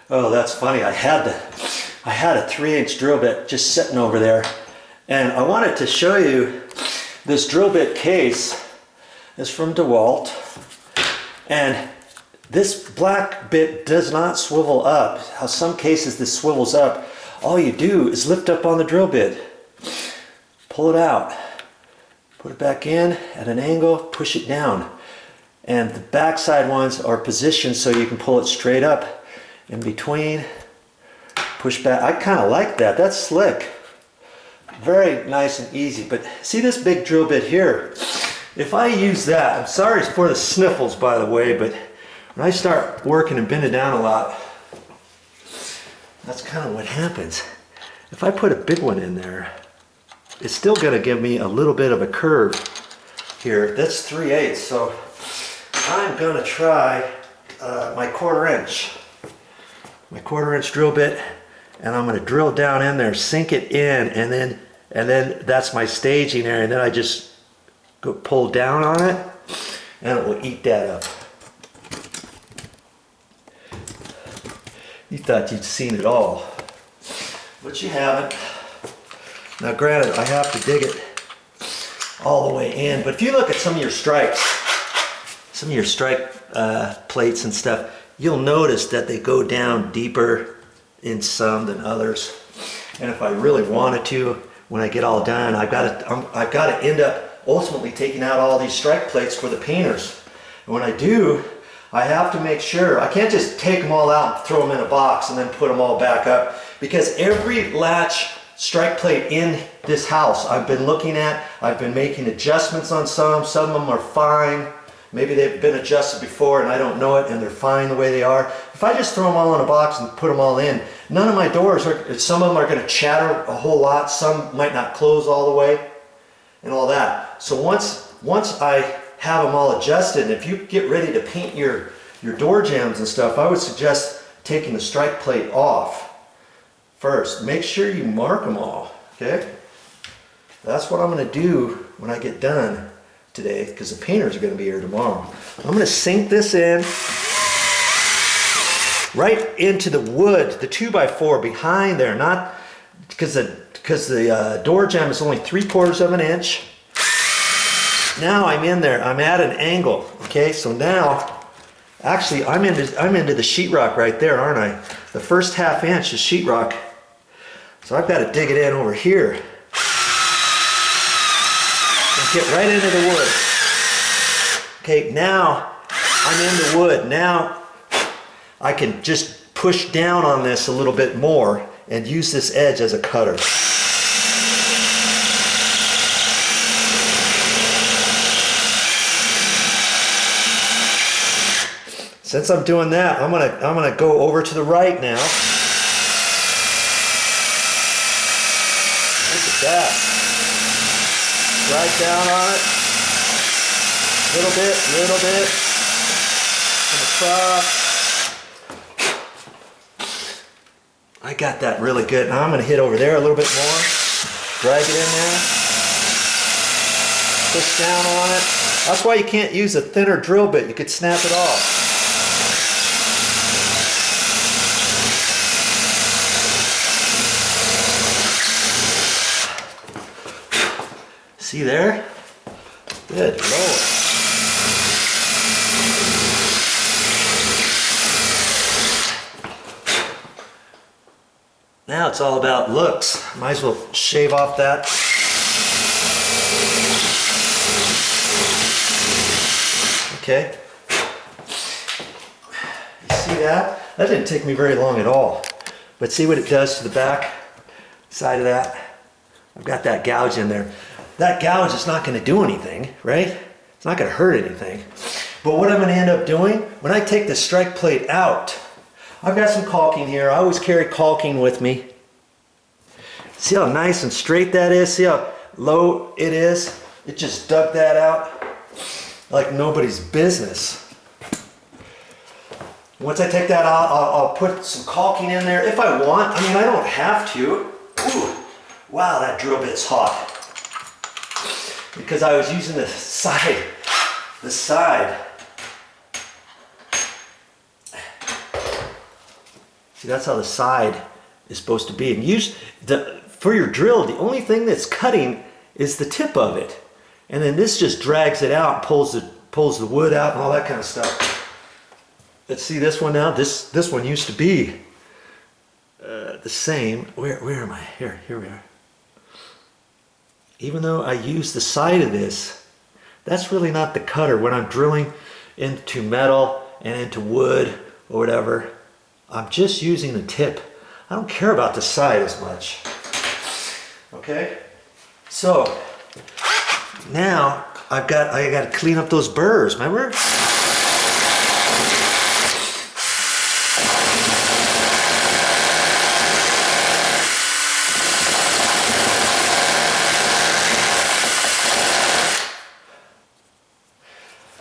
Oh, that's funny. I had a 3/8 drill bit just sitting over there, and I wanted to show you this drill bit case. Is from DeWalt, and this black bit does not swivel up. How some cases this swivels up. All you do is lift up on the drill bit, pull it out, put it back in at an angle, push it down, and the backside ones are positioned so you can pull it straight up in between, push back. I kind of like that. That's slick. Very nice and easy. But see this big drill bit here? If I use that, I'm sorry for the sniffles by the way, but when I start working and bending down a lot, that's kind of what happens. If I put a big one in there, it's still going to give me a little bit of a curve here. That's 3/8, so I'm going to try my 1/4 inch. My 1/4 inch drill bit, and I'm going to drill down in there, sink it in, and then that's my staging area, and then I just go pull down on it, and it will eat that up. You thought you'd seen it all, but you haven't. Now granted, I have to dig it all the way in, but if you look at some of your strikes, plates and stuff, you'll notice that they go down deeper in some than others. And if I really wanted to, when I get all done, I've got to end up ultimately taking out all these strike plates for the painters. And when I do, I have to make sure, I can't just take them all out and throw them in a box and then put them all back up, because every latch strike plate in this house I've been looking at, I've been making adjustments on some of them are fine. Maybe they've been adjusted before and I don't know it and they're fine the way they are. If I just throw them all in a box and put them all in, none of my doors are, some of them are going to chatter a whole lot, some might not close all the way and all that. So once I have them all adjusted, and if you get ready to paint your door jambs and stuff, I would suggest taking the strike plate off first. Make sure you mark them all, okay? That's what I'm going to do when I get done today, because the painters are going to be here tomorrow. I'm going to sink this in right into the wood, the 2x4 behind there, not because the door jamb is only 3/4 of an inch. Now I'm in there, I'm at an angle, okay? So now, actually I'm into the sheetrock right there, aren't I? The first 1/2 inch is sheetrock. So I've got to dig it in over here. And get right into the wood. Okay, now I'm in the wood. Now I can just push down on this a little bit more and use this edge as a cutter. Since I'm doing that, I'm gonna go over to the right now. Look at that. Right down on it. Little bit. And across. I got that really good. Now I'm gonna hit over there a little bit more. Drag it in there. Push down on it. That's why you can't use a thinner drill bit. You could snap it off. See there? Good Lord. Now it's all about looks. Might as well shave off that. Okay. You see that? That didn't take me very long at all. But see what it does to the back side of that? I've got that gouge in there. That gouge is not going to do anything, right? It's not going to hurt anything. But what I'm going to end up doing, when I take the strike plate out, I've got some caulking here. I always carry caulking with me. See how nice and straight that is? See how low it is? It just dug that out like nobody's business. Once I take that out, I'll put some caulking in there if I want. I mean, I don't have to. Ooh, wow, that drill bit's hot. Because I was using the side. See, that's how the side is supposed to be. And for your drill, the only thing that's cutting is the tip of it. And then this just drags it out, pulls the wood out and all that kind of stuff. Let's see this one now. This one used to be the same. Where am I? Here we are. Even though I use the side of this, that's really not the cutter. When I'm drilling into metal and into wood or whatever, I'm just using the tip. I don't care about the side as much. Okay? So now I got to clean up those burrs, remember?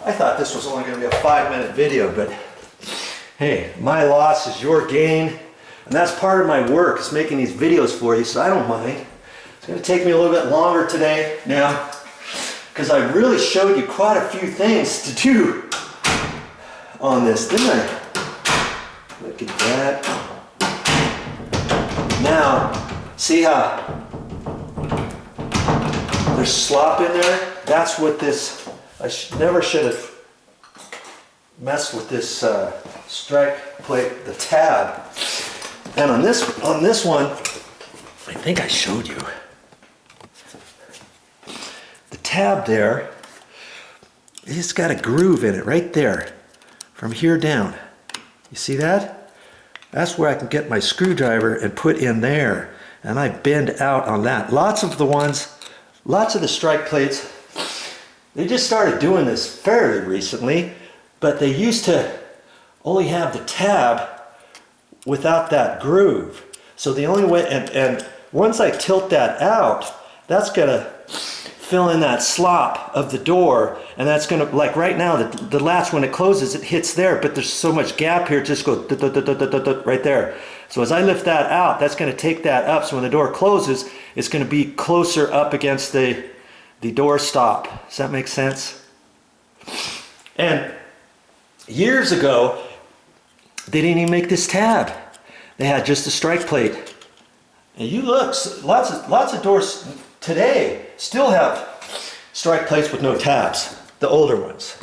I thought this was only going to be a 5-minute video, but hey, my loss is your gain, and that's part of my work, is making these videos for you, so I don't mind. It's going to take me a little bit longer today now, because I really showed you quite a few things to do on this, didn't I? Look at that. Now, see how there's slop in there? That's what this... I never should have messed with this strike plate, the tab. And on this one, I think I showed you. The tab there, it's got a groove in it right there, from here down. You see that? That's where I can get my screwdriver and put in there. And I bend out on that. Lots of the strike plates, they just started doing this fairly recently, but they used to only have the tab without that groove. So the only way, and once I tilt that out, that's gonna fill in that slop of the door, and that's gonna, like right now, the latch, when it closes, it hits there, but there's so much gap here, it just goes right there. So as I lift that out, that's gonna take that up, so when the door closes, it's gonna be closer up against the door stop. Does that make sense? And years ago, they didn't even make this tab. They had just a strike plate. And you look, lots of doors today still have strike plates with no tabs, the older ones.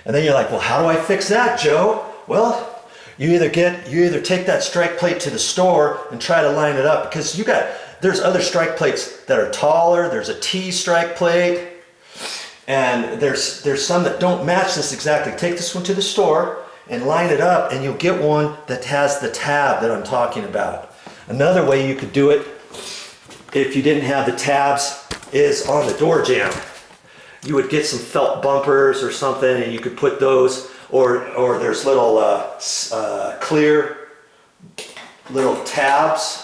And then you're like, well, how do I fix that, Joe? Well, you either take that strike plate to the store and try to line it up, because there's other strike plates that are taller. There's a T strike plate, and there's some that don't match this exactly. Take this one to the store and line it up, and you'll get one that has the tab that I'm talking about. Another way you could do it, if you didn't have the tabs, is on the door jamb. You would get some felt bumpers or something, and you could put those, or there's little clear little tabs,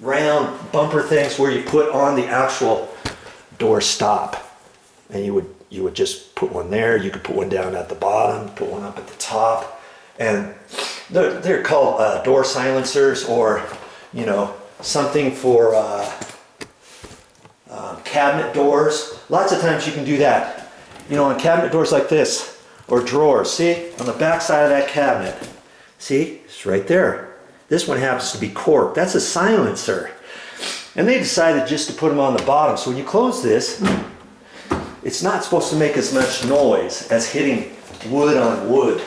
round bumper things where you put on the actual door stop, and you would just put one there. You could put one down at the bottom, put one up at the top, and they're called door silencers, or something for cabinet doors. Lots of times you can do that, on cabinet doors like this, or drawers. See, on the back side of that cabinet, see, it's right there. This one happens to be cork. That's a silencer. And they decided just to put them on the bottom. So when you close this, it's not supposed to make as much noise as hitting wood on wood,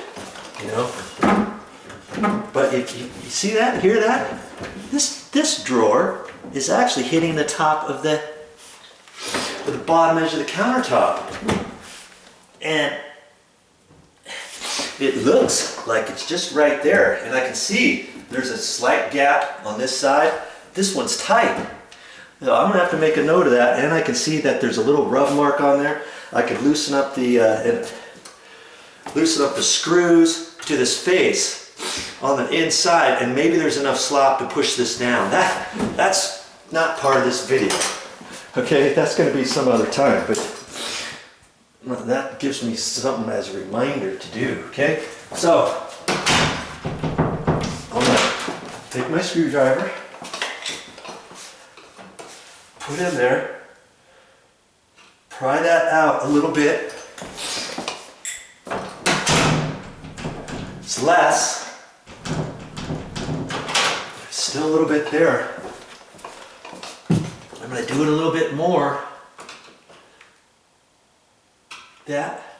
But if you see that, hear that? This drawer is actually hitting the top of the bottom edge of the countertop. And it looks like it's just right there. And I can see there's a slight gap on this side. This one's tight. So I'm gonna have to make a note of that, and I can see that there's a little rub mark on there. I could loosen up the screws to this face on the inside, and maybe there's enough slop to push this down. That's not part of this video. Okay, that's gonna be some other time, but that gives me something as a reminder to do. Okay, so I'm gonna take my screwdriver, put in there, pry that out a little bit. It's less. still a little bit there. I'm going to do it a little bit more. That.